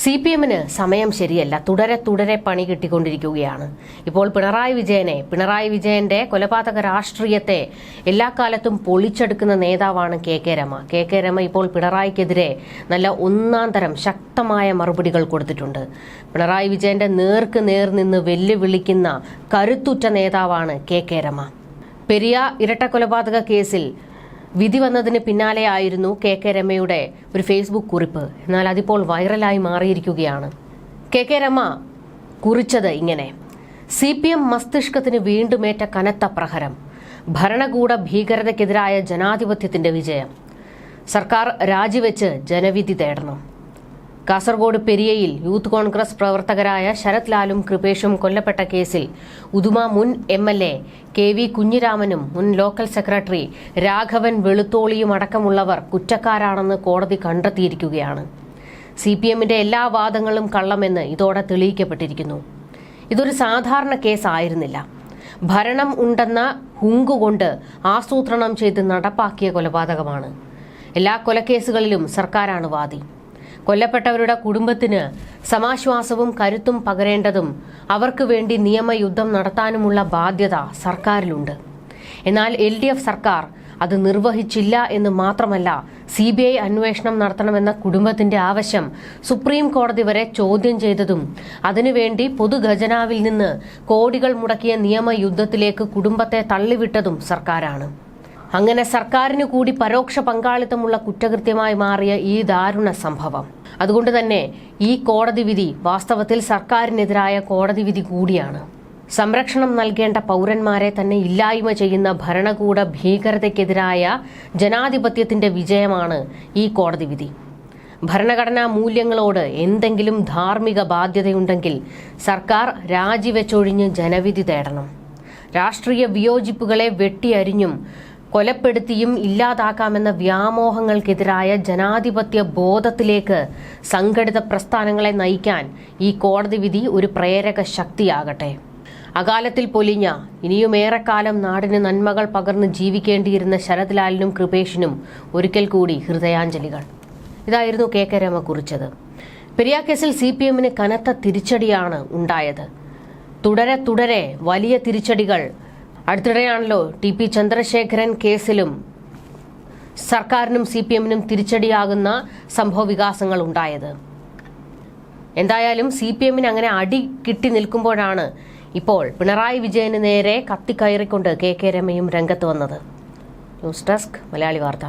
CPMന് സമയം ശരിയല്ല. തുടരെ പണി കിട്ടിക്കൊണ്ടിരിക്കുകയാണ്. ഇപ്പോൾ പിണറായി വിജയന്റെ കൊലപാതക രാഷ്ട്രീയത്തെ എല്ലാ കാലത്തും പൊളിച്ചെടുക്കുന്ന നേതാവാണ് കെ രമ ഇപ്പോൾ പിണറായിക്കെതിരെ നല്ല ഒന്നാന്തരം ശക്തമായ മറുപടികൾ കൊടുത്തിട്ടുണ്ട്. പിണറായി വിജയന്റെ നേർക്ക് നേർ നിന്ന് വെല്ലുവിളിക്കുന്ന കരുത്തുറ്റ നേതാവാണ് കെ രമ. പെരിയ ഇരട്ടക്കൊലപാതക കേസിൽ വിധി വന്നതിന് പിന്നാലെയായിരുന്നു കെ രമയുടെ ഒരു ഫേസ്ബുക്ക് കുറിപ്പ്. എന്നാൽ അതിപ്പോൾ വൈറലായി മാറിയിരിക്കുകയാണ്. കെ രമ കുറിച്ചത് ഇങ്ങനെ: CPM മസ്തിഷ്കത്തിന് വീണ്ടുമേറ്റ കനത്ത പ്രഹരം. ഭരണകൂട ഭീകരതയ്ക്കെതിരായ ജനാധിപത്യത്തിന്റെ വിജയം. സർക്കാർ രാജിവെച്ച് ജനവിധി തേടണം. കാസർഗോഡ് പെരിയയിൽ യൂത്ത് കോൺഗ്രസ് പ്രവർത്തകരായ ശരത് ലാലും കൃപേഷും കൊല്ലപ്പെട്ട കേസിൽ ഉദുമ മുൻ MLA KV കുഞ്ഞിരാമനും മുൻ ലോക്കൽ സെക്രട്ടറി രാഘവൻ വെളുത്തോളിയും അടക്കമുള്ളവർ കുറ്റക്കാരാണെന്ന് കോടതി കണ്ടെത്തിയിരിക്കുകയാണ്. CPMന്റെ എല്ലാ വാദങ്ങളും കള്ളമെന്ന് ഇതോടെ തെളിയിക്കപ്പെട്ടിരിക്കുന്നു. ഇതൊരു സാധാരണ കേസായിരുന്നില്ല. ഭരണം ഉണ്ടെന്ന ഹുങ്കുകൊണ്ട് ആസൂത്രണം ചെയ്ത് നടപ്പാക്കിയ കൊലപാതകമാണ്. എല്ലാ കൊലക്കേസുകളിലും സർക്കാരാണ് വാദി. കൊല്ലപ്പെട്ടവരുടെ കുടുംബത്തിന് സമാശ്വാസവും കരുത്തും പകരേണ്ടതും അവർക്ക് വേണ്ടി നിയമയുദ്ധം നടത്താനുമുള്ള ബാധ്യത സർക്കാരിലുണ്ട്. എന്നാൽ LDF സർക്കാർ അത് നിർവഹിച്ചില്ല എന്ന് മാത്രമല്ല, CBI അന്വേഷണം നടത്തണമെന്ന കുടുംബത്തിന്റെ ആവശ്യം സുപ്രീം കോടതി വരെ ചോദ്യം ചെയ്തതും അതിനുവേണ്ടി പൊതുഖജനാവിൽ നിന്ന് കോടികൾ മുടക്കിയ നിയമയുദ്ധത്തിലേക്ക് കുടുംബത്തെ തള്ളിവിട്ടതും സർക്കാരാണ്. അങ്ങനെ സർക്കാരിന് കൂടി പരോക്ഷ പങ്കാളിത്തമുള്ള കുറ്റകൃത്യമായി മാറിയ ഈ ദാരുണ സംഭവം. അതുകൊണ്ട് തന്നെ ഈ കോടതി വിധി വാസ്തവത്തിൽ സർക്കാരിനെതിരായ കോടതി വിധി കൂടിയാണ്. സംരക്ഷണം നൽകേണ്ട പൗരന്മാരെ തന്നെ ഇല്ലായ്മ ചെയ്യുന്ന ഭരണകൂട ഭീകരതയ്ക്കെതിരായ ജനാധിപത്യത്തിന്റെ വിജയമാണ് ഈ കോടതി വിധി. ഭരണഘടനാ മൂല്യങ്ങളോട് എന്തെങ്കിലും ധാർമ്മിക ബാധ്യതയുണ്ടെങ്കിൽ സർക്കാർ രാജിവെച്ചൊഴിഞ്ഞ് ജനവിധി തേടണം. രാഷ്ട്രീയ വിയോജിപ്പുകളെ വെട്ടിയരിഞ്ഞും കൊലപ്പെടുത്തിയും ഇല്ലാതാക്കാമെന്ന വ്യാമോഹങ്ങൾക്കെതിരായ ജനാധിപത്യ ബോധത്തിലേക്ക് സംഘടിത പ്രസ്ഥാനങ്ങളെ നയിക്കാൻ ഈ കോടതി വിധി ഒരു പ്രേരക ശക്തിയാകട്ടെ. അകാലത്തിൽ പൊലിഞ്ഞ ഇനിയുമേറെക്കാലം നാടിന് നന്മകൾ പകർന്ന് ജീവിക്കേണ്ടിയിരുന്ന ശരത് ലാലിനും കൃപേഷിനും ഒരിക്കൽ കൂടി ഹൃദയാഞ്ജലികൾ. ഇതായിരുന്നു കെ രമ കുറിച്ചത്. പെരിയ കേസിൽ CPMന് കനത്ത തിരിച്ചടിയാണ് ഉണ്ടായത്. തുടരെ വലിയ തിരിച്ചടികൾ. അടുത്തിടെയാണല്ലോ TP ചന്ദ്രശേഖരൻ കേസിലും സർക്കാരിനും CPMനും തിരിച്ചടിയാകുന്ന സംഭവ വികാസങ്ങൾ ഉണ്ടായത്. എന്തായാലും CPMന് അങ്ങനെ അടി കിട്ടി നിൽക്കുമ്പോഴാണ് ഇപ്പോൾ പിണറായി വിജയന് നേരെ കത്തിക്കയറിക്കൊണ്ട് കെ രമയും രംഗത്ത് വന്നത്. ന്യൂസ് ഡെസ്ക് മലയാളി വാർത്ത.